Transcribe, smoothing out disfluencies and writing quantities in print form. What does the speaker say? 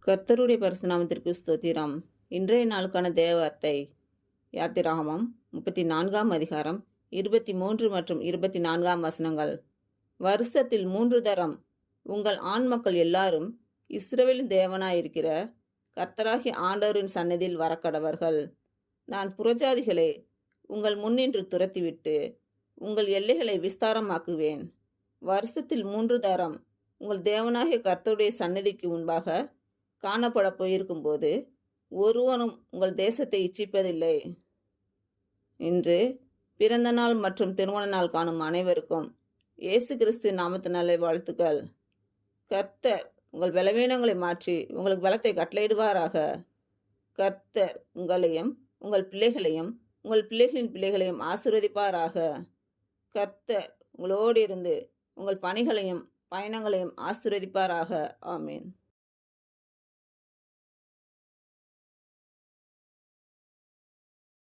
கர்த்தருடைய பரிசுத்த நாமத்திற்கு ஸ்தோத்திரம். இன்றைய நாளுக்கான தேவ வார்த்தை யாத்திராகமம் 34ஆம் அதிகாரம் 23 மற்றும் 24ஆம் வசனங்கள். வருஷத்தில் 3 தரம் உங்கள் ஆண் மக்கள் எல்லாரும் இஸ்ரவேலின் தேவனாயிருக்கிற கர்த்தராகிய ஆண்டவரின் சந்நிதியில் வரக்கடவர்கள். நான் புறஜாதிகளை உங்கள் முன்னின்று துரத்திவிட்டு உங்கள் எல்லைகளை விஸ்தாரமாக்குவேன். வருஷத்தில் 3 தரம் உங்கள் தேவனாகிய கர்த்தருடைய சந்நிதிக்கு முன்பாக காணப்பட போயிருக்கும்போது ஒருவனும் உங்கள் தேசத்தை இச்சிப்பதில்லை. இன்று பிறந்த நாள் மற்றும் திருமண நாள் காணும் அனைவருக்கும் இயேசு கிறிஸ்துவின் நாமத்தினாலே வாழ்த்துக்கள். கர்த்தர் உங்கள் பலவீனங்களை மாற்றி உங்களுக்கு பலத்தை கட்டளையிடுவாராக. கர்த்தர் உங்களையும் உங்கள் பிள்ளைகளையும் உங்கள் பிள்ளைகளின் பிள்ளைகளையும் ஆசீர்வதிப்பாராக. கர்த்தர் உங்களோடு இருந்து உங்கள் பணிகளையும் பயணங்களையும் ஆசீர்வதிப்பாராக. ஆமீன்.